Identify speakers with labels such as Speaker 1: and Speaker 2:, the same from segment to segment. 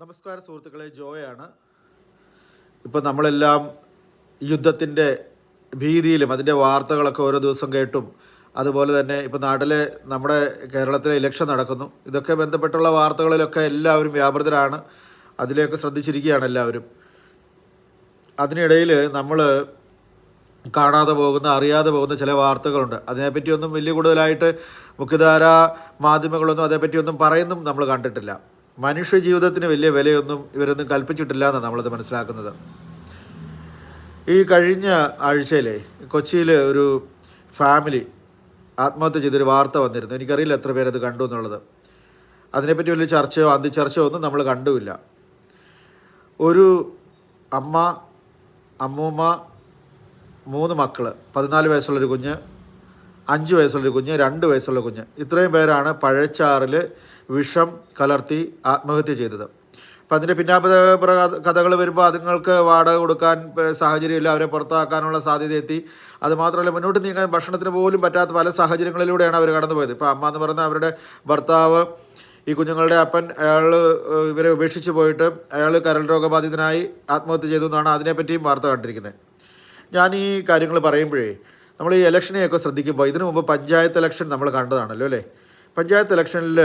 Speaker 1: നമസ്കാരം സുഹൃത്തുക്കളെ, ജോയാണ്. ഇപ്പോൾ നമ്മളെല്ലാം യുദ്ധത്തിൻ്റെ ഭീതിയിലും അതിൻ്റെ വാർത്തകളൊക്കെ ഓരോ ദിവസം കേട്ടും, അതുപോലെ തന്നെ ഇപ്പോൾ നാട്ടിലെ നമ്മുടെ കേരളത്തിലെ ഇലക്ഷൻ നടക്കുന്നു. ഇതൊക്കെ ബന്ധപ്പെട്ടുള്ള വാർത്തകളിലൊക്കെ എല്ലാവരും വ്യാപൃതരാണ്. അതിലേക്ക് ശ്രദ്ധിച്ചിരിക്കുകയാണ് എല്ലാവരും. അതിനിടയിൽ നമ്മൾ കാണാതെ പോകുന്ന, അറിയാതെ പോകുന്ന ചില വാർത്തകളുണ്ട്. അതിനെപ്പറ്റിയൊന്നും വലിയ കൂടുതലായിട്ട് മുഖ്യധാര മാധ്യമങ്ങളൊന്നും അതേപ്പറ്റിയൊന്നും പറയുന്നും നമ്മൾ കണ്ടിട്ടില്ല. മനുഷ്യ ജീവിതത്തിന് വലിയ വിലയൊന്നും ഇവരൊന്നും കൽപ്പിച്ചിട്ടില്ല എന്നാണ് നമ്മളത് മനസ്സിലാക്കുന്നത്. ഈ കഴിഞ്ഞ ആഴ്ചയിലെ കൊച്ചിയിൽ ഒരു ഫാമിലി ആത്മഹത്യ ചെയ്തൊരു വാർത്ത വന്നിരുന്നു. എനിക്കറിയില്ല എത്ര പേരത് കണ്ടു എന്നുള്ളത്. അതിനെപ്പറ്റി വലിയ ചർച്ചയോ അന്തിച്ചർച്ചയോ ഒന്നും നമ്മൾ കണ്ടുമില്ല. ഒരു അമ്മ, അമ്മൂമ്മ, 3 മക്കൾ, 14 വയസ്സുള്ളൊരു കുഞ്ഞ്, 5 വയസ്സുള്ളൊരു കുഞ്ഞ്, 2 വയസ്സുള്ള കുഞ്ഞ്, ഇത്രയും പേരാണ് പഴച്ചാറിൽ വിഷം കലർത്തി ആത്മഹത്യ ചെയ്തത്. അപ്പം അതിൻ്റെ പിന്നാമ്പുറ കഥകൾ വരുമ്പോൾ അതുങ്ങൾക്ക് വാടക കൊടുക്കാൻ സാഹചര്യമില്ല, അവരെ പുറത്താക്കാനുള്ള സാധ്യത എത്തി. അതുമാത്രമല്ല, മുന്നോട്ട് നീങ്ങാൻ ഭക്ഷണത്തിന് പോലും പറ്റാത്ത പല സാഹചര്യങ്ങളിലൂടെയാണ് അവർ കടന്നുപോയത്. ഇപ്പോൾ അമ്മ എന്ന് പറഞ്ഞാൽ അവരുടെ ഭർത്താവ്, ഈ കുഞ്ഞുങ്ങളുടെ അപ്പൻ, അയാൾ ഇവരെ ഉപേക്ഷിച്ച് പോയിട്ട് അയാൾ കരൾ രോഗബാധിതനായി ആത്മഹത്യ ചെയ്തു എന്നാണ് അതിനെപ്പറ്റിയും വാർത്ത കണ്ടിരിക്കുന്നത്. ഞാൻ ഈ കാര്യങ്ങൾ പറയുമ്പോഴേ നമ്മൾ ഈ ഇലക്ഷനെയൊക്കെ ശ്രദ്ധിക്കുമ്പോൾ, ഇതിനു മുമ്പ് പഞ്ചായത്ത് ഇലക്ഷൻ നമ്മൾ കണ്ടതാണല്ലോ അല്ലേ. പഞ്ചായത്ത് ഇലക്ഷനിൽ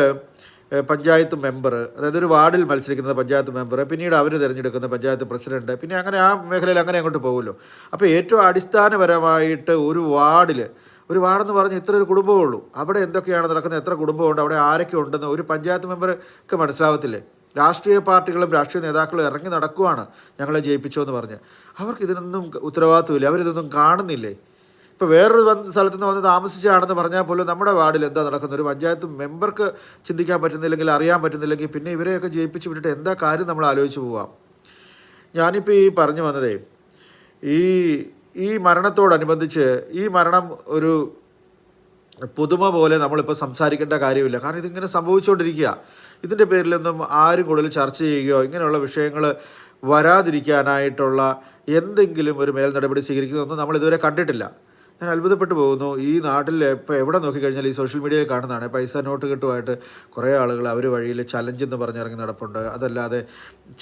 Speaker 1: പഞ്ചായത്ത് മെമ്പർ, അതായത് ഒരു വാർഡിൽ മത്സരിക്കുന്ന പഞ്ചായത്ത് മെമ്പർ, പിന്നീട് അവർ തിരഞ്ഞെടുക്കുന്ന പഞ്ചായത്ത് പ്രസിഡൻറ്റ്, പിന്നെ അങ്ങനെ ആ മേഖലയിൽ അങ്ങനെ അങ്ങോട്ട് പോകുമല്ലോ. അപ്പോൾ ഏറ്റവും അടിസ്ഥാനപരമായിട്ട് ഒരു വാർഡെന്ന് പറഞ്ഞാൽ ഇത്ര ഒരു കുടുംബമേ ഉള്ളൂ. അവിടെ എന്തൊക്കെയാണ് നടക്കുന്നത്, എത്ര കുടുംബമുണ്ട്, അവിടെ ആരൊക്കെ ഉണ്ടെന്ന് ഒരു പഞ്ചായത്ത് മെമ്പർക്ക് മനസ്സിലാവത്തില്ലേ. രാഷ്ട്രീയ പാർട്ടികളും രാഷ്ട്രീയ നേതാക്കളും ഇറങ്ങി നടക്കുവാണ് ഞങ്ങളെ ജയിപ്പിച്ചോ എന്ന് പറഞ്ഞ്. അവർക്ക് ഇതിനൊന്നും ഉത്തരവാദിത്വമില്ല, അവരിതൊന്നും കാണുന്നില്ലേ. ഇപ്പോൾ വേറൊരു സ്ഥലത്തു നിന്ന് വന്ന് താമസിച്ചാണെന്ന് പറഞ്ഞാൽ പോലും നമ്മുടെ വാർഡിൽ എന്താ നടക്കുന്നത് ഒരു പഞ്ചായത്ത് മെമ്പർക്ക് ചിന്തിക്കാൻ പറ്റുന്നില്ലെങ്കിൽ, അറിയാൻ പറ്റുന്നില്ലെങ്കിൽ, പിന്നെ ഇവരെയൊക്കെ ജയിപ്പിച്ച് വിട്ടിട്ട് എന്താ കാര്യം നമ്മൾ ആലോചിച്ച് പോവാം. ഞാനിപ്പോൾ ഈ പറഞ്ഞു വന്നതേ, ഈ മരണത്തോടനുബന്ധിച്ച് ഈ മരണം ഒരു പുതുമ പോലെ നമ്മളിപ്പോൾ സംസാരിക്കേണ്ട കാര്യമില്ല. കാരണം ഇതിങ്ങനെ സംഭവിച്ചുകൊണ്ടിരിക്കുക. ഇതിൻ്റെ പേരിലൊന്നും ആരും കൂടുതൽ ചർച്ച ചെയ്യുകയോ ഇങ്ങനെയുള്ള വിഷയങ്ങൾ വരാതിരിക്കാനായിട്ടുള്ള എന്തെങ്കിലും ഒരു മേൽ നടപടി സ്വീകരിക്കുന്നതൊന്നും നമ്മൾ ഇതുവരെ കണ്ടിട്ടില്ല. ഞാൻ അത്ഭുതപ്പെട്ടു പോകുന്നു. ഈ നാട്ടിൽ ഇപ്പോൾ എവിടെ നോക്കിക്കഴിഞ്ഞാൽ ഈ സോഷ്യൽ മീഡിയയിൽ കാണുന്നതാണ്, പൈസ നോട്ട് കെട്ടുമായിട്ട് കുറേ ആളുകൾ അവർ വഴിയിൽ ചലഞ്ച് എന്ന് പറഞ്ഞിറങ്ങി നടപ്പുണ്ട്. അതല്ലാതെ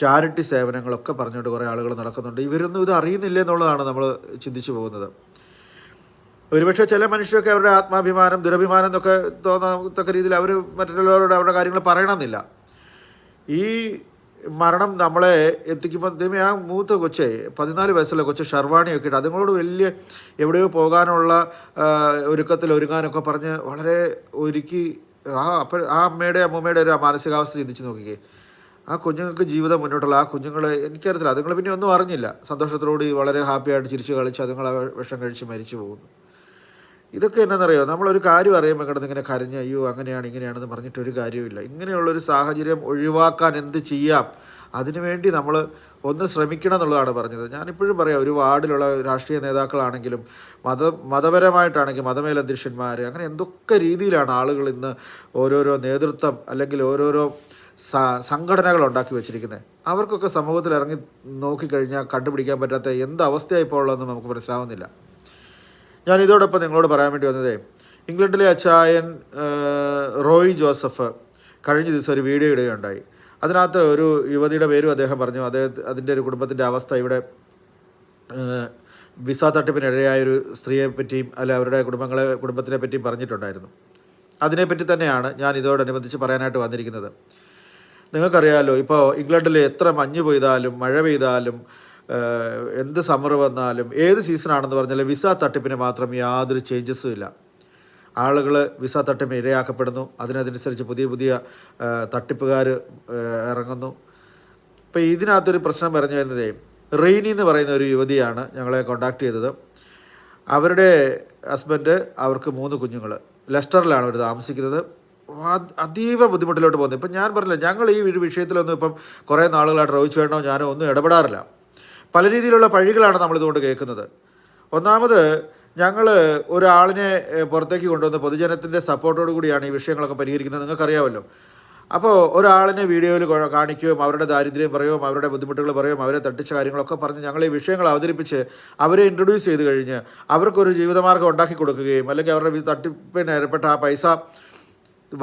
Speaker 1: ചാരിറ്റി സേവനങ്ങളൊക്കെ പറഞ്ഞുകൊണ്ട് കുറേ ആളുകൾ നടക്കുന്നുണ്ട്. ഇവരൊന്നും ഇത് അറിയുന്നില്ല എന്നുള്ളതാണ് നമ്മൾ ചിന്തിച്ചു പോകുന്നത്. ഒരുപക്ഷെ ചില മനുഷ്യരൊക്കെ അവരുടെ ആത്മാഭിമാനം, ദുരഭിമാനം എന്നൊക്കെ തോന്നത്തക്ക രീതിയിൽ അവർ മറ്റുള്ളവരോട് അവരുടെ കാര്യങ്ങൾ പറയണമെന്നില്ല. ഈ മരണം നമ്മളെ എത്തിക്കുമ്പോൾ ദൈവമേ, ആ മൂത്ത കൊച്ചെ 14 വയസ്സുള്ള കൊച്ച് ഷർവാണിയൊക്കെ ഇട്ട് അതുങ്ങളോട് വലിയ എവിടെയോ പോകാനുള്ള ഒരുങ്ങാനൊക്കെ പറഞ്ഞ് വളരെ ഒരുക്കി ആ അമ്മയുടെ അമ്മൂമ്മയുടെ ഒരു മാനസികാവസ്ഥ ചിന്തിച്ച് നോക്കിക്കേ. ആ കുഞ്ഞുങ്ങൾക്ക് ജീവിതം മുന്നോട്ടുള്ള ആ കുഞ്ഞുങ്ങൾ, എനിക്കറിയത്തില്ല, അതുങ്ങൾ പിന്നെ ഒന്നും അറിഞ്ഞില്ല. സന്തോഷത്തോടുകൂടി വളരെ ഹാപ്പിയായിട്ട് ചിരിച്ച് കളിച്ച് അതുങ്ങൾ ആ വിഷം കഴിച്ച് മരിച്ചു പോകുന്നു. ഇതൊക്കെ എന്നാണെന്നറിയോ, നമ്മളൊരു കാര്യം അറിയുമ്പോൾ കിടന്ന് ഇങ്ങനെ കരഞ്ഞ് അയ്യോ അങ്ങനെയാണ് ഇങ്ങനെയാണെന്ന് പറഞ്ഞിട്ടൊരു കാര്യമില്ല. ഇങ്ങനെയുള്ളൊരു സാഹചര്യം ഒഴിവാക്കാൻ എന്ത് ചെയ്യാം, അതിനുവേണ്ടി നമ്മൾ ഒന്ന് ശ്രമിക്കണം എന്നുള്ളതാണ് പറഞ്ഞത്. ഞാനിപ്പോഴും പറയാം, ഒരു വാർഡിലുള്ള രാഷ്ട്രീയ നേതാക്കളാണെങ്കിലും മതപരമായിട്ടാണെങ്കിൽ മതമേലധ്യക്ഷന്മാർ, അങ്ങനെ എന്തൊക്കെ രീതിയിലാണ് ആളുകൾ ഇന്ന് ഓരോരോ നേതൃത്വം അല്ലെങ്കിൽ ഓരോരോ സംഘടനകൾ ഉണ്ടാക്കി വെച്ചിരിക്കുന്നത്. അവർക്കൊക്കെ സമൂഹത്തിൽ ഇറങ്ങി നോക്കിക്കഴിഞ്ഞാൽ കണ്ടുപിടിക്കാൻ പറ്റാത്ത എന്ത് അവസ്ഥയായിപ്പോൾ ഉള്ളതെന്ന് നമുക്ക് മനസ്സിലാവുന്നില്ല. ഞാൻ ഇതോടൊപ്പം നിങ്ങളോട് പറയാൻ വേണ്ടി വന്നതേ, ഇംഗ്ലണ്ടിലെ അച്ചായൻ റോയ് ജോസഫ് കഴിഞ്ഞ ദിവസം ഒരു വീഡിയോ ഇടുകയുണ്ടായി. അതിനകത്ത് ഒരു യുവതിയുടെ പേരും അദ്ദേഹം പറഞ്ഞു. അതിൻ്റെ ഒരു കുടുംബത്തിൻ്റെ അവസ്ഥ, ഇവിടെ വിസ തട്ടിപ്പിനിടയായൊരു സ്ത്രീയെ പറ്റിയും അല്ല അവരുടെ കുടുംബത്തിനെ പറ്റിയും പറഞ്ഞിട്ടുണ്ടായിരുന്നു. അതിനെപ്പറ്റി തന്നെയാണ് ഞാൻ ഇതോടനുബന്ധിച്ച് പറയാനായിട്ട് വന്നിരിക്കുന്നത്. നിങ്ങൾക്കറിയാമല്ലോ, ഇപ്പോൾ ഇംഗ്ലണ്ടിൽ എത്ര മഞ്ഞ് പെയ്താലും മഴ പെയ്താലും എന്ത് സമ്മർ വന്നാലും ഏത് സീസണാണെന്ന് പറഞ്ഞാൽ വിസ തട്ടിപ്പിന് മാത്രം യാതൊരു ചേഞ്ചസും ഇല്ല. ആളുകൾ വിസ തട്ടിപ്പിന് ഇരയാക്കപ്പെടുന്നു. അതിനനുസരിച്ച് പുതിയ തട്ടിപ്പുകാർ ഇറങ്ങുന്നു. ഇപ്പോൾ ഇതിനകത്തൊരു പ്രശ്നം പറഞ്ഞു വരുന്നതേ, റെയ്നി എന്ന് പറയുന്ന ഒരു യുവതിയാണ് ഞങ്ങളെ കോണ്ടാക്ട് ചെയ്തത്. അവരുടെ ഹസ്ബൻഡ്, അവർക്ക് 3 കുഞ്ഞുങ്ങൾ, ലെസ്റ്ററിലാണ് അവർ താമസിക്കുന്നത്. അതീവ ബുദ്ധിമുട്ടിലോട്ട് പോകുന്നത്. ഇപ്പം ഞാൻ പറഞ്ഞില്ല, ഞങ്ങൾ ഈ വിഷയത്തിലൊന്നും ഇപ്പം കുറേ നാളുകളായിട്ട് റോയിച്ച് വേണോ ഞാനോ ഒന്നും ഇടപെടാറില്ല. പല രീതിയിലുള്ള പഴികളാണ് നമ്മളിതുകൊണ്ട് കേൾക്കുന്നത്. ഒന്നാമത്, ഞങ്ങൾ ഒരാളിനെ പുറത്തേക്ക് കൊണ്ടുവന്ന് പൊതുജനത്തിൻ്റെ സപ്പോർട്ടോടു കൂടിയാണ് ഈ വിഷയങ്ങളൊക്കെ പരിഹരിക്കുന്നത്, നിങ്ങൾക്കറിയാമല്ലോ. അപ്പോൾ ഒരാളിനെ വീഡിയോയിൽ കാണിക്കുകയും അവരുടെ ദാരിദ്ര്യം പറയുകയും അവരുടെ ബുദ്ധിമുട്ടുകൾ പറയുകയും അവരെ തട്ടിച്ച കാര്യങ്ങളൊക്കെ പറഞ്ഞ് ഞങ്ങൾ ഈ വിഷയങ്ങൾ അവതരിപ്പിച്ച് അവരെ ഇൻട്രൊഡ്യൂസ് ചെയ്ത് കഴിഞ്ഞ് അവർക്കൊരു ജീവിതമാർഗ്ഗം ഉണ്ടാക്കി കൊടുക്കുകയും അല്ലെങ്കിൽ അവരുടെ തട്ടിപ്പിന് ഏർപ്പെട്ട ആ പൈസ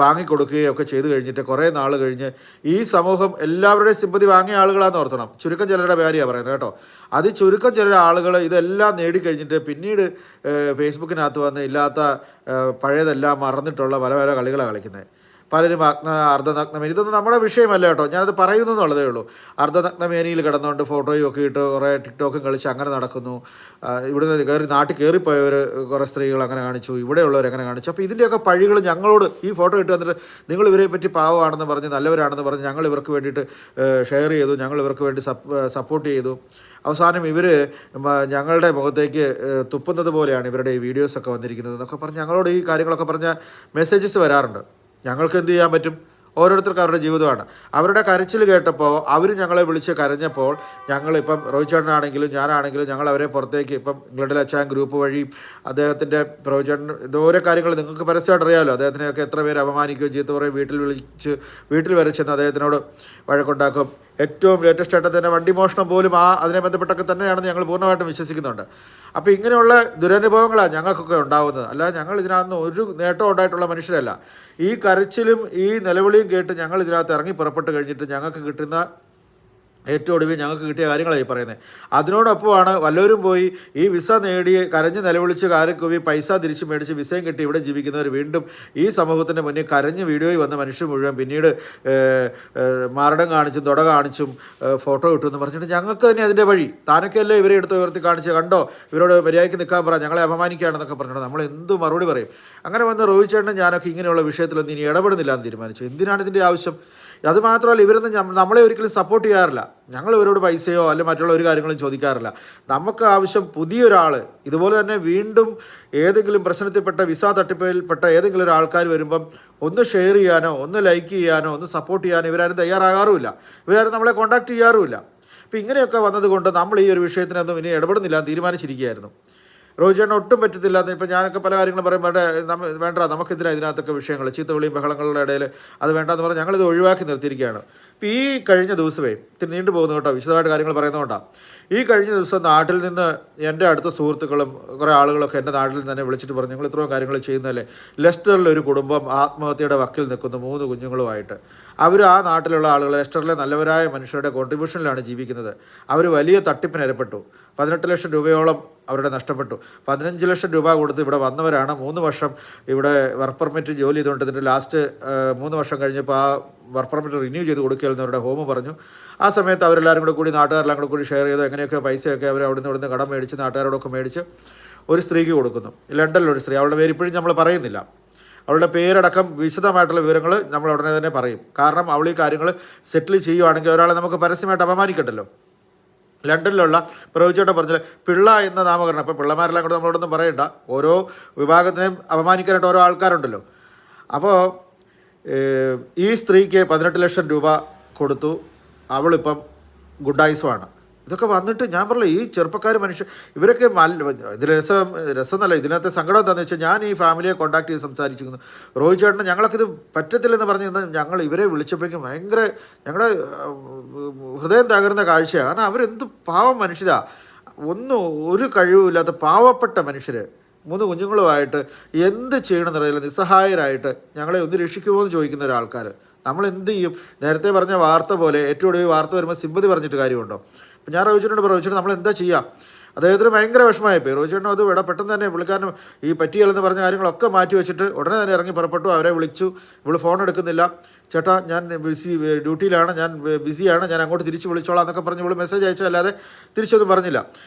Speaker 1: വാങ്ങിക്കൊടുക്കുകയും ഒക്കെ ചെയ്തു കഴിഞ്ഞിട്ട് കുറേ നാൾ കഴിഞ്ഞ് ഈ സമൂഹം എല്ലാവരുടെയും സിമ്പതി വാങ്ങിയ ആളുകളാണെന്ന് ഓർത്തണം. ചുരുക്കം ചിലരുടെ കാര്യമാണ് പറയുന്നത് കേട്ടോ. അത് ചുരുക്കം ചില ആളുകൾ ഇതെല്ലാം നേടിക്കഴിഞ്ഞിട്ട് പിന്നീട് ഫേസ്ബുക്കിനകത്ത് വന്ന് ഇല്ലാത്ത പഴയതെല്ലാം മറന്നിട്ടുള്ള പല പല കളികളാണ് കളിക്കുന്നത്. പലരും അർദ്ധനഗ്നമേനി, ഇതൊന്നും നമ്മുടെ വിഷയമല്ല കേട്ടോ, ഞാനത് പറയുന്നു എന്നുള്ളതേ ഉള്ളൂ. അർദ്ധനഗ്നമേനിയിൽ കിടന്നുകൊണ്ട് ഫോട്ടോയും ഒക്കെ ഇട്ട് കുറേ ടിക്ടോക്കും കളിച്ച് അങ്ങനെ നടക്കുന്നു. ഇവിടുന്ന് നാട്ടിൽ കയറിപ്പോയവർ കുറേ സ്ത്രീകൾ അങ്ങനെ കാണിച്ചു, ഇവിടെയുള്ളവർ അങ്ങനെ കാണിച്ചു. അപ്പോൾ ഇതിൻ്റെയൊക്കെ പഴികൾ ഞങ്ങളോട് ഈ ഫോട്ടോ ഇട്ട് വന്നിട്ട് നിങ്ങൾ ഇവരെ പറ്റി പാവമാണെന്ന് പറഞ്ഞ് നല്ലവരാണെന്ന് പറഞ്ഞ് ഞങ്ങൾ ഇവർക്ക് വേണ്ടിയിട്ട് ഷെയർ ചെയ്തു, ഞങ്ങൾ ഇവർക്ക് വേണ്ടി സപ്പോർട്ട് ചെയ്തു. അവസാനം ഇവർ ഞങ്ങളുടെ മുഖത്തേക്ക് തുപ്പുന്നത് പോലെയാണ് ഇവരുടെ ഈ വീഡിയോസൊക്കെ വന്നിരിക്കുന്നത് എന്നൊക്കെ പറഞ്ഞ് ഞങ്ങളോട് ഈ കാര്യങ്ങളൊക്കെ പറഞ്ഞ മെസ്സേജസ് വരാറുണ്ട്. ഞങ്ങൾക്ക് എന്ത് ചെയ്യാൻ പറ്റും? ഓരോരുത്തർക്ക് അവരുടെ ജീവിതമാണ്. അവരുടെ കരച്ചിൽ കേട്ടപ്പോൾ അവർ ഞങ്ങളെ വിളിച്ച് കരഞ്ഞപ്പോൾ ഞങ്ങളിപ്പം റോഹിത് ചേട്ടനാണെങ്കിലും ഞാനാണെങ്കിലും ഞങ്ങൾ അവരെ പുറത്തേക്ക് ഇപ്പം ഇംഗ്ലണ്ടിൽ അച്ചാൻ ഗ്രൂപ്പ് വഴി അദ്ദേഹത്തിൻ്റെ റോഹിത് ചേട്ടൻ ഓരോ കാര്യങ്ങൾ നിങ്ങൾക്ക് പരസ്യമായിട്ട് അറിയാമല്ലോ. അദ്ദേഹത്തിനെയൊക്കെ എത്ര പേര് അപമാനിക്കുകയും ചെയ്ത് കുറേ വീട്ടിൽ വരെ ചെന്ന് അദ്ദേഹത്തിനോട് വഴക്കുണ്ടാക്കും. ഏറ്റവും ലേറ്റസ്റ്റ് ആയിട്ട് തന്നെ വണ്ടി മോഷണം പോലും അതിനെ ബന്ധപ്പെട്ടൊക്കെ തന്നെയാണെന്ന് ഞങ്ങൾ പൂർണ്ണമായിട്ടും വിശ്വസിക്കുന്നുണ്ട്. അപ്പോൾ ഇങ്ങനെയുള്ള ദുരനുഭവങ്ങളാണ് ഞങ്ങൾക്കൊക്കെ ഉണ്ടാകുന്നത്. അല്ലാതെ ഞങ്ങൾ ഇതിനകത്ത് ഒരു നേട്ടം ഉണ്ടായിട്ടുള്ള മനുഷ്യരല്ല. ഈ കരച്ചിലും ഈ നിലവിളിയും കേട്ട് ഞങ്ങൾ ഇതിനകത്ത് ഇറങ്ങി പുറപ്പെട്ട് കഴിഞ്ഞിട്ട് ഞങ്ങൾക്ക് കിട്ടുന്ന ഏറ്റവും ഒടുവിൽ ഞങ്ങൾക്ക് കിട്ടിയ കാര്യങ്ങളായി പറയുന്നത്. അതിനോടൊപ്പമാണ് വല്ലവരും പോയി ഈ വിസ നേടി കരഞ്ഞ് നിലവിളിച്ച് കാരക്കുവി പൈസ തിരിച്ച് മേടിച്ച് വിസയും കിട്ടി ഇവിടെ ജീവിക്കുന്നവർ വീണ്ടും ഈ സമൂഹത്തിൻ്റെ മുന്നിൽ കരഞ്ഞ് വീഡിയോയിൽ വന്ന മനുഷ്യർ മുഴുവൻ പിന്നീട് മാരടം കാണിച്ചും തുട കാണിച്ചും ഫോട്ടോ ഇട്ടു എന്ന് പറഞ്ഞിട്ട് ഞങ്ങൾക്ക് തന്നെ അതിൻ്റെ വഴി. താനൊക്കെയല്ലേ ഇവരെ എടുത്ത് ഉയർത്തി കാണിച്ച് കണ്ടോ, ഇവരോട് മര്യാദയ്ക്ക് നിൽക്കാൻ പറ, ഞങ്ങളെ അപമാനിക്കുകയാണെന്നൊക്കെ പറഞ്ഞിട്ട് നമ്മൾ എന്ത് മറുപടി പറയും? അങ്ങനെ വന്ന് റോഹിത് ചേട്ടൻ ഞാനൊക്കെ ഇങ്ങനെയുള്ള വിഷയത്തിലൊന്നും ഇനി ഇടപെടുന്നില്ല എന്ന് തീരുമാനിച്ചു. എന്തിനാണ് ഇതിൻ്റെ ആവശ്യം? അതുമാത്രമല്ല, ഇവരൊന്നും നമ്മളെ ഒരിക്കലും സപ്പോർട്ട് ചെയ്യാറില്ല. ഞങ്ങൾ ഇവരോട് പൈസയോ അല്ലെങ്കിൽ മറ്റുള്ള ഒരു കാര്യങ്ങളും ചോദിക്കാറില്ല. നമുക്ക് ആവശ്യം പുതിയൊരാൾ ഇതുപോലെ തന്നെ വീണ്ടും ഏതെങ്കിലും പ്രശ്നത്തിൽപ്പെട്ട വിസ തട്ടിപ്പിൽപ്പെട്ട ഏതെങ്കിലും ഒരു ആൾക്കാർ വരുമ്പം ഒന്ന് ഷെയർ ചെയ്യാനോ ഒന്ന് ലൈക്ക് ചെയ്യാനോ ഒന്ന് സപ്പോർട്ട് ചെയ്യാനോ ഇവരാരും തയ്യാറാകാറുമില്ല. ഇവരാരും നമ്മളെ കോൺടാക്ട് ചെയ്യാറുമില്ല. അപ്പോൾ ഇങ്ങനെയൊക്കെ വന്നതുകൊണ്ട് നമ്മൾ ഈ ഒരു വിഷയത്തിനൊന്നും ഇനി ഇടപെടുന്നില്ല എന്ന് തീരുമാനിച്ചിരിക്കുകയായിരുന്നു. റോഹിത് ചേട്ടൻ ഒട്ടും പറ്റത്തില്ല എന്ന് ഇപ്പം ഞാനൊക്കെ പല കാര്യങ്ങളും പറയുമ്പോൾ വേണ്ട നമുക്കെതിരെ ഇതിനകത്തൊക്കെ വിഷയങ്ങൾ ചീത്തവിളിയും ബഹളങ്ങളുടെ ഇടയിൽ അത് വേണ്ടെന്ന് പറഞ്ഞാൽ ഞങ്ങളിത് ഒഴിവാക്കി നിർത്തിയിരിക്കുകയാണ്. ഇപ്പോൾ ഈ കഴിഞ്ഞ ദിവസമേ ഇത്തിരി നീണ്ടു പോകുന്നു കേട്ടോ, വിശദമായിട്ട് കാര്യങ്ങൾ പറയുന്നതുകൊണ്ടാണ്. ഈ കഴിഞ്ഞ ദിവസം നാട്ടിൽ നിന്ന് എൻ്റെ അടുത്ത സുഹൃത്തുക്കളും കുറേ ആളുകളൊക്കെ എൻ്റെ നാട്ടിൽ നിന്ന് തന്നെ വിളിച്ചിട്ട് പറഞ്ഞു, ഞങ്ങൾ ഇത്രയും കാര്യങ്ങൾ ചെയ്യുന്നതല്ലേ. ലെസ്റ്ററിലൊരു കുടുംബം ആത്മഹത്യയുടെ വക്കിൽ നിൽക്കുന്നു 3 കുഞ്ഞുങ്ങളുമായിട്ട്. അവർ ആ നാട്ടിലുള്ള ആളുകൾ ലെസ്റ്ററിലെ നല്ലവരായ മനുഷ്യരുടെ കോൺട്രിബ്യൂഷനിലാണ് ജീവിക്കുന്നത്. അവർ വലിയ തട്ടിപ്പിനേർപ്പെട്ടു. 18 ലക്ഷം രൂപയോളം അവരുടെ നഷ്ടപ്പെട്ടു. 15 ലക്ഷം രൂപ കൊടുത്ത് ഇവിടെ വന്നവരാണ്. 3 വർഷം ഇവിടെ വർക്ക് പെർമിറ്റ് ജോലി ചെയ്തുകൊണ്ട് ഇതിൻ്റെ ലാസ്റ്റ് 3 വർഷം കഴിഞ്ഞപ്പോൾ ആ വർക്ക് പെർമിറ്റ് റിന്യൂ ചെയ്ത് കൊടുക്കുകയെന്ന് അവരുടെ ഹോം പറഞ്ഞു. ആ സമയത്ത് അവരെല്ലാവരും കൂടി നാട്ടുകാരെല്ലാം കൂടി ഷെയർ ചെയ്തു. എങ്ങനെയൊക്കെ പൈസയൊക്കെ അവർ ഇവിടുന്ന് കടം മേടിച്ച് നാട്ടുകാരോടൊക്കെ മേടിച്ച് ഒരു സ്ത്രീക്ക് കൊടുക്കുന്നു. ലണ്ടനിലൊരു സ്ത്രീ, അവളുടെ പേര് ഇപ്പോഴും നമ്മൾ പറയുന്നില്ല. അവളുടെ പേരടക്കം വിശദമായിട്ടുള്ള വിവരങ്ങൾ നമ്മൾ ഉടനെ തന്നെ പറയും. കാരണം അവൾ ഈ കാര്യങ്ങൾ സെറ്റിൽ ചെയ്യുവാണെങ്കിൽ ഒരാളെ നമുക്ക് പരസ്യമായിട്ട് അപമാനിക്കണ്ടല്ലോ. ലണ്ടനിലുള്ള പ്രവചിച്ചോട്ടെ പറഞ്ഞാൽ പിള്ള എന്ന നാമകരണം, ഇപ്പോൾ പിള്ളമാരെല്ലാം കൂടെ നമ്മളോടൊന്നും പറയണ്ട, ഓരോ വിഭാഗത്തിനെയും അപമാനിക്കാനായിട്ട് ഓരോ ആൾക്കാരുണ്ടല്ലോ. അപ്പോൾ ഈ സ്ത്രീക്ക് 18 ലക്ഷം രൂപ കൊടുത്തു. അവളിപ്പം ഗുണ്ടായുസമാണ്. ഇതൊക്കെ വന്നിട്ട് ഞാൻ പറഞ്ഞില്ല, ഈ ചെറുപ്പക്കാർ ഇവരൊക്കെ ഇതിൽ രസമെന്നല്ല, ഇതിനകത്ത് സങ്കടം എന്താണെന്ന് വെച്ചാൽ ഞാൻ ഈ ഫാമിലിയെ കോൺടാക്ട് ചെയ്ത് സംസാരിച്ചിരുന്നു. റോഹിത് ചേട്ടന് ഞങ്ങൾക്കിത് പറ്റത്തില്ലെന്ന് പറഞ്ഞ് ഞങ്ങൾ ഇവരെ വിളിച്ചപ്പോഴേക്കും ഭയങ്കര ഞങ്ങളുടെ ഹൃദയം തകർന്ന കാഴ്ചയാണ്. കാരണം അവരെന്ത് പാവം മനുഷ്യരാണ്, ഒരു കഴിവുമില്ലാത്ത പാവപ്പെട്ട മനുഷ്യർ 3 കുഞ്ഞുങ്ങളുമായിട്ട് എന്ത് ചെയ്യണമെന്നറിയില്ല, നിസ്സഹായരായിട്ട് ഞങ്ങളെ ഒന്ന് രക്ഷിക്കുമോ എന്ന് ചോദിക്കുന്ന ഒരാൾക്കാർ. നമ്മൾ എന്ത് ചെയ്യും? നേരത്തെ പറഞ്ഞ വാർത്ത പോലെ ഏറ്റവും ഒടുവിൽ വാർത്ത വരുമ്പോൾ സിമ്പതി പറഞ്ഞിട്ട് കാര്യമുണ്ടോ? അപ്പം ഞാൻ റോഹിത് നമ്മൾ എന്താ ചെയ്യുക? അദ്ദേഹത്തിന് ഭയങ്കര വിഷമമായിപ്പോയി. റോഹിത് ചേട്ടനും അത് ഇവിടെ പെട്ടെന്ന് തന്നെ പുള്ളിക്കാരനും ഈ പറ്റിയല്ലെന്ന് പറഞ്ഞ കാര്യങ്ങളൊക്കെ മാറ്റി വെച്ചിട്ട് ഉടനെ തന്നെ ഇറങ്ങി പുറപ്പെട്ടു. അവരെ വിളിച്ചു. ഇവള് ഫോൺ എടുക്കുന്നില്ല. ചേട്ടാ ഞാൻ ഡ്യൂട്ടിയിലാണ്, ഞാൻ ബിസിയാണ്, ഞാൻ അങ്ങോട്ട് തിരിച്ച് വിളിച്ചോളാം എന്നൊക്കെ പറഞ്ഞ് ഇവള് മെസ്സേജ് അയച്ചല്ലാതെ തിരിച്ചൊന്നും പറഞ്ഞില്ല.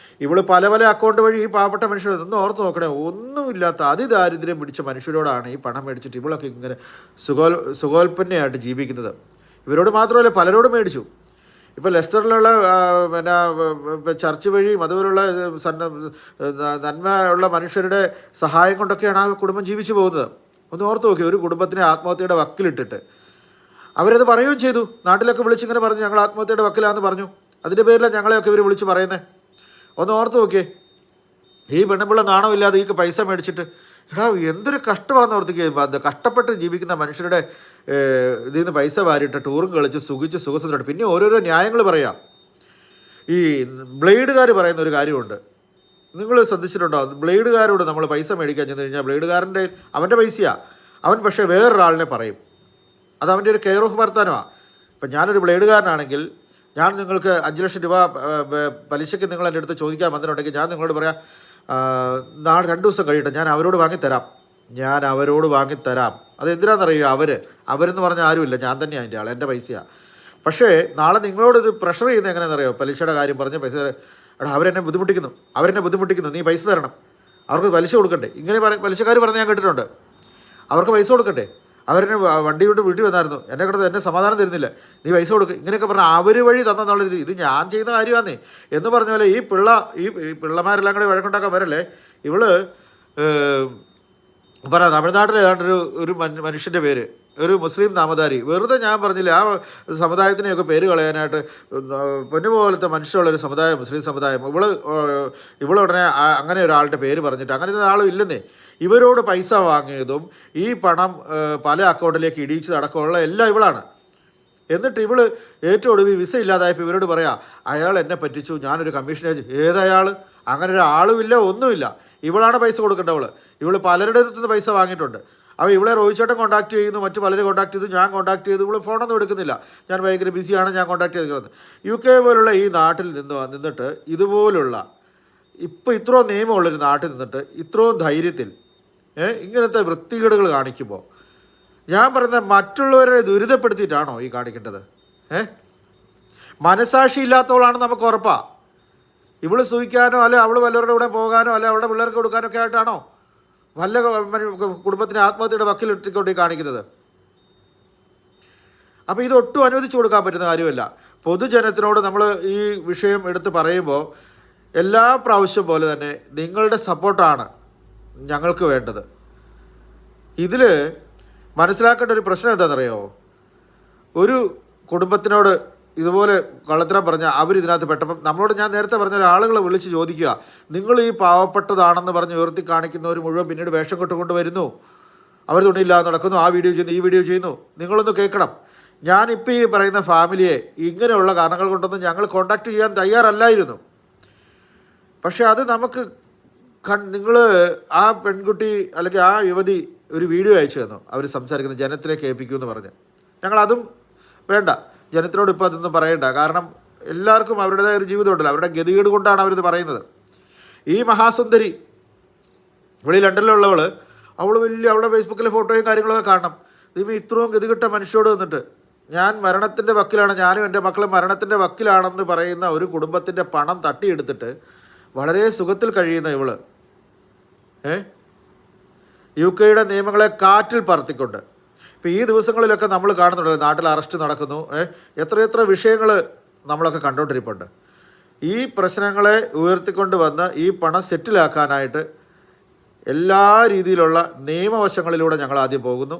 Speaker 1: ഇവള് പല അക്കൗണ്ട് വഴി ഈ പാവപ്പെട്ട മനുഷ്യർ ഒന്ന് ഓർത്ത് നോക്കണേ, ഒന്നുമില്ലാത്ത അതിദാരിദ്ര്യം പിടിച്ച മനുഷ്യരോടാണ് ഈ പണം മേടിച്ചിട്ട് ഇവളൊക്കെ ഇങ്ങനെ സുഖോൽപ്പന്നയായിട്ട് ജീവിക്കുന്നത്. ഇവരോട് മാത്രമല്ല പലരോടും മേടിച്ചു. ഇപ്പോൾ ലെസ്റ്ററിലുള്ള ചർച്ച് വഴിയും അതുപോലുള്ള നന്മയുള്ള മനുഷ്യരുടെ സഹായം കൊണ്ടൊക്കെയാണ് ആ കുടുംബം ജീവിച്ചു പോകുന്നത്. ഒന്ന് ഓർത്ത് നോക്കി, ഒരു കുടുംബത്തിനെ ആത്മഹത്യയുടെ വക്കിലിട്ടിട്ട് അവരത് പറയുകയും ചെയ്തു. നാട്ടിലൊക്കെ വിളിച്ചിങ്ങനെ പറഞ്ഞു ഞങ്ങൾ ആത്മഹത്യയുടെ വക്കിലാന്ന് പറഞ്ഞു. അതിൻ്റെ പേരിലാണ് ഞങ്ങളെയൊക്കെ ഇവർ വിളിച്ച് പറയുന്നത്. ഒന്ന് ഓർത്ത് നോക്കിയേ, ഈ പെണ്ണുപിള്ള നാണമില്ലാതെ ഈ പൈസ മേടിച്ചിട്ട് എടാ എന്തൊരു കഷ്ടമാണെന്ന് ഓർത്തിക്കുക. കഷ്ടപ്പെട്ട് ജീവിക്കുന്ന മനുഷ്യരുടെ ഇതിൽ നിന്ന് പൈസ വാരിയിട്ട് ടൂറും കളിച്ച് സുഖിച്ച് സുഖസുഖമായിട്ട് പിന്നെ ഓരോരോ ന്യായങ്ങൾ പറയാം. ഈ ബ്ലേഡുകാർ പറയുന്ന ഒരു കാര്യമുണ്ട്, നിങ്ങൾ ശ്രദ്ധിച്ചിട്ടുണ്ടോ? ബ്ലേഡുകാരോട് നമ്മൾ പൈസ മേടിക്കാൻ ചെന്ന് കഴിഞ്ഞാൽ ബ്ലേഡുകാരൻ്റെ അവൻ്റെ പൈസയാണ്, അവൻ പക്ഷേ വേറൊരാളിനെ പറയും. അത് അവൻ്റെ ഒരു കെയർ ഓഫ് വർത്താനമാണ്. ഇപ്പം ഞാനൊരു ബ്ലേഡുകാരനാണെങ്കിൽ ഞാൻ നിങ്ങൾക്ക് 5 ലക്ഷം രൂപ പലിശയ്ക്ക് നിങ്ങൾ എൻ്റെ അടുത്ത് ചോദിക്കാൻ വന്നിട്ടുണ്ടെങ്കിൽ ഞാൻ നിങ്ങളോട് പറയാം, നാളെ 2 ദിവസം കഴിയട്ടെ, ഞാൻ അവരോട് വാങ്ങിത്തരാം. അത് എന്തിനാണെന്നറിയുമോ? അവരെന്ന് പറഞ്ഞാൽ ആരുമില്ല, ഞാൻ തന്നെയാണ് അതിൻ്റെ ആൾ, എൻ്റെ പൈസയാണ്. പക്ഷേ നാളെ നിങ്ങളോട് ഇത് പ്രഷർ ചെയ്യുന്നത് എങ്ങനെയാണെന്നറിയോ? പലിശയുടെ കാര്യം പറഞ്ഞ് പൈസ, എടാ അവരെന്നെ ബുദ്ധിമുട്ടിക്കുന്നു, നീ പൈസ തരണം, അവർക്ക് പലിശ കൊടുക്കണ്ടേ, ഇങ്ങനെ പലിശക്കാർ പറഞ്ഞ് ഞാൻ കേട്ടിട്ടുണ്ട്. അവർക്ക് പൈസ കൊടുക്കണ്ടേ, അവരെന്നെ വണ്ടി കൊണ്ട് വീട്ടിൽ വന്നായിരുന്നു, എന്നെ സമാധാനം തരുന്നില്ല, നീ പൈസ കൊടുക്കുക, ഇങ്ങനെയൊക്കെ പറഞ്ഞാൽ അവർ വഴി തന്നെന്നുള്ള രീതി, ഇത് ഞാൻ ചെയ്യുന്ന കാര്യമാണെന്നേ എന്ന് പറഞ്ഞ പോലെ ഈ പിള്ളമാരെല്ലാം കൂടെ വഴക്കുണ്ടാക്കാൻ വരല്ലേ. ഇവള് തമിഴ്നാട്ടിൽ ഏതാണ്ടൊരു മനുഷ്യൻ്റെ പേര്, ഒരു മുസ്ലിം നാമധാരി, വെറുതെ ഞാൻ പറഞ്ഞില്ല ആ സമുദായത്തിനെയൊക്കെ പേര് കളയാനായിട്ട്, പൊന്നുപോലത്തെ മനുഷ്യരുള്ളൊരു സമുദായം, മുസ്ലിം സമുദായം. ഇവളുടനെ അങ്ങനെ ഒരാളുടെ പേര് പറഞ്ഞിട്ട്, അങ്ങനെ ഒരാളും ഇല്ലെന്നേ. ഇവരോട് പൈസ വാങ്ങിയതും ഈ പണം പല അക്കൗണ്ടിലേക്ക് ഇടിയിച്ചത് അടക്കമുള്ള എല്ലാം ഇവളാണ്. എന്നിട്ട് ഇവള് ഏറ്റവും ഒടുവിൽ വിസ ഇല്ലാതായപ്പോൾ ഇവരോട് പറയാം, അയാൾ എന്നെ പറ്റിച്ചു, ഞാനൊരു കമ്മീഷൻ ഏതയാൾ, അങ്ങനെ ഒരാളുമില്ല, ഒന്നുമില്ല, ഇവളാണ് പൈസ കൊടുക്കേണ്ടവൾ. ഇവൾ പലരുടെ അടുത്ത് നിന്ന് പൈസ വാങ്ങിയിട്ടുണ്ട്. അപ്പോൾ ഇവളെ റോഹിച്ചേട്ടൻ കോൺടാക്ട് ചെയ്യുന്നു, മറ്റു പലരും കോൺടാക്ട് ചെയ്തു, ഞാൻ കോൺടാക്ട് ചെയ്തു, ഇവൾ ഫോണൊന്നും എടുക്കുന്നില്ല, ഞാൻ ഭയങ്കര ബിസിയാണ്, ഞാൻ കോൺടാക്ട് ചെയ്തിരുന്നത്. UK പോലുള്ള ഈ നാട്ടിൽ നിന്നിട്ട് ഇതുപോലുള്ള ഇപ്പോൾ ഇത്രയും നിയമമുള്ളൊരു നാട്ടിൽ നിന്നിട്ട് ഇത്രയും ധൈര്യത്തിൽ ഇങ്ങനത്തെ വൃത്തികേടുകൾ കാണിക്കുമ്പോൾ ഞാൻ പറയുന്ന മറ്റുള്ളവരെ ദുരിതപ്പെടുത്തിയിട്ടാണോ ഈ കാണിക്കേണ്ടത്? മനസാക്ഷി ഇല്ലാത്തവളാണ് നമുക്ക് ഉറപ്പാണ്. ഇവള് സൂഹിക്കാനോ അല്ലെ അവൾ വല്ലവരുടെ കൂടെ പോകാനോ അല്ലെ അവളുടെ പിള്ളേർക്ക് കൊടുക്കാനോ ഒക്കെ ആയിട്ടാണോ വല്ല കുടുംബത്തിന് ആത്മഹത്യയുടെ വക്കിലിട്ടിക്കൊണ്ട് കാണിക്കുന്നത്? അപ്പോൾ ഇതൊട്ടും അനുവദിച്ചു കൊടുക്കാൻ പറ്റുന്ന കാര്യമല്ല. പൊതുജനത്തിനോട് നമ്മൾ ഈ വിഷയം എടുത്ത് പറയുമ്പോൾ എല്ലാ പ്രാവശ്യം പോലെ തന്നെ നിങ്ങളുടെ സപ്പോർട്ടാണ് ഞങ്ങൾക്ക് വേണ്ടത്. ഇതിൽ മനസ്സിലാക്കേണ്ട ഒരു പ്രശ്നം എന്താണെന്നറിയോ? ഒരു കുടുംബത്തിനോട് ഇതുപോലെ കള്ളത്തരം പറഞ്ഞാൽ അവരിതിനകത്ത് പെട്ടപ്പം നമ്മളോട് ഞാൻ നേരത്തെ പറഞ്ഞ ആളുകളെ വിളിച്ച് ചോദിക്കുക, നിങ്ങൾ ഈ പാവപ്പെട്ടതാണെന്ന് പറഞ്ഞ് ഉയർത്തി കാണിക്കുന്നവർ മുഴുവൻ പിന്നീട് വേഷം കെട്ടുകൊണ്ട് വരുന്നു, അവർ തുണിയില്ലാതെ നടക്കുന്നു, ആ വീഡിയോ ചെയ്യുന്നു, ഈ വീഡിയോ ചെയ്യുന്നു. നിങ്ങളൊന്ന് കേൾക്കണം. ഞാനിപ്പോൾ ഈ പറയുന്ന ഫാമിലിയെ ഇങ്ങനെയുള്ള കാരണങ്ങൾ കൊണ്ടൊന്നും ഞങ്ങൾ കോണ്ടാക്ട് ചെയ്യാൻ തയ്യാറല്ലായിരുന്നു. പക്ഷേ അത് നമുക്ക് നിങ്ങൾ ആ പെൺകുട്ടി അല്ലെങ്കിൽ ആ യുവതി ഒരു വീഡിയോ അയച്ചു തന്നു, അവർ സംസാരിക്കുന്നത് ജനത്തിനെ കേൾപ്പിക്കുമെന്ന് പറഞ്ഞ്. ഞങ്ങളതും വേണ്ട, ജനത്തിനോട് ഇപ്പോൾ അതൊന്നും പറയണ്ട. കാരണം എല്ലാവർക്കും അവരുടേതായ ഒരു ജീവിതമുണ്ടല്ലോ, അവരുടെ ഗതികേട് കൊണ്ടാണ് അവരിത് പറയുന്നത്. ഈ മഹാസുന്ദരി ഇവിടെ ലണ്ടനിലുള്ളവൾ, അവളുടെ ഫേസ്ബുക്കിലെ ഫോട്ടോയും കാര്യങ്ങളൊക്കെ കാണണം. ഇതിപ്പോൾ ഇത്രയും ഗതികെട്ട മനുഷ്യരോട് വന്നിട്ട് ഞാൻ മരണത്തിൻ്റെ വക്കിലാണ്, ഞാനും എൻ്റെ മക്കളും മരണത്തിൻ്റെ വക്കിലാണെന്ന് പറയുന്ന ഒരു കുടുംബത്തിൻ്റെ പണം തട്ടിയെടുത്തിട്ട് വളരെ സുഖത്തിൽ കഴിയുന്ന ഇവള് UK നിയമങ്ങളെ കാറ്റിൽ പറത്തിക്കൊണ്ട് ഇപ്പോൾ ഈ ദിവസങ്ങളിലൊക്കെ നമ്മൾ കാണുന്നുണ്ട്, നാട്ടിൽ അറസ്റ്റ് നടക്കുന്നു, എത്രയെത്ര വിഷയങ്ങൾ നമ്മളൊക്കെ കണ്ടുകൊണ്ടിരിപ്പുണ്ട്. ഈ പ്രശ്നങ്ങളെ ഉയർത്തിക്കൊണ്ട് വന്ന് ഈ പണം സെറ്റിലാക്കാനായിട്ട് എല്ലാ രീതിയിലുള്ള നിയമവശങ്ങളിലൂടെ ഞങ്ങൾ ആദ്യം പോകുന്നു.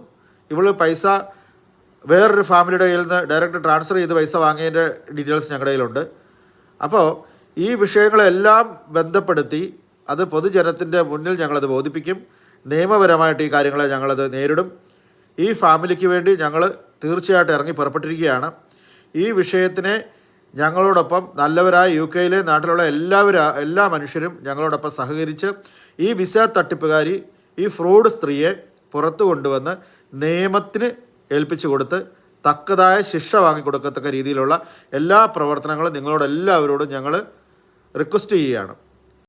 Speaker 1: ഇവൾ പൈസ വേറൊരു ഫാമിലിയുടെ കയ്യിൽ നിന്ന് ഡയറക്റ്റ് ട്രാൻസ്ഫർ ചെയ്ത് പൈസ വാങ്ങിയതിൻ്റെ ഡീറ്റെയിൽസ് ഞങ്ങളുടെ കയ്യിലുണ്ട്. അപ്പോൾ ഈ വിഷയങ്ങളെല്ലാം ബന്ധപ്പെടുത്തി അത് പൊതുജനത്തിൻ്റെ മുന്നിൽ ഞങ്ങളത് ബോധിപ്പിക്കും. നിയമപരമായിട്ട് ഈ കാര്യങ്ങളെ ഞങ്ങളത് നേരിടും. ഈ ഫാമിലിക്ക് വേണ്ടി ഞങ്ങൾ തീർച്ചയായിട്ടും ഇറങ്ങി പുറപ്പെട്ടിരിക്കുകയാണ്. ഈ വിഷയത്തിനെ ഞങ്ങളോടൊപ്പം നല്ലവരായ UK നാട്ടിലുള്ള എല്ലാ മനുഷ്യരും ഞങ്ങളോടൊപ്പം സഹകരിച്ച് ഈ വിസ തട്ടിപ്പുകാരി, ഈ ഫ്രോഡ് സ്ത്രീയെ പുറത്തു കൊണ്ടുവന്ന് നിയമത്തിന് ഏൽപ്പിച്ചു കൊടുത്ത് തക്കതായ ശിക്ഷ വാങ്ങിക്കൊടുക്കത്തക്ക രീതിയിലുള്ള എല്ലാ പ്രവർത്തനങ്ങളും നിങ്ങളോടെല്ലാവരോടും ഞങ്ങൾ റിക്വസ്റ്റ് ചെയ്യുകയാണ്.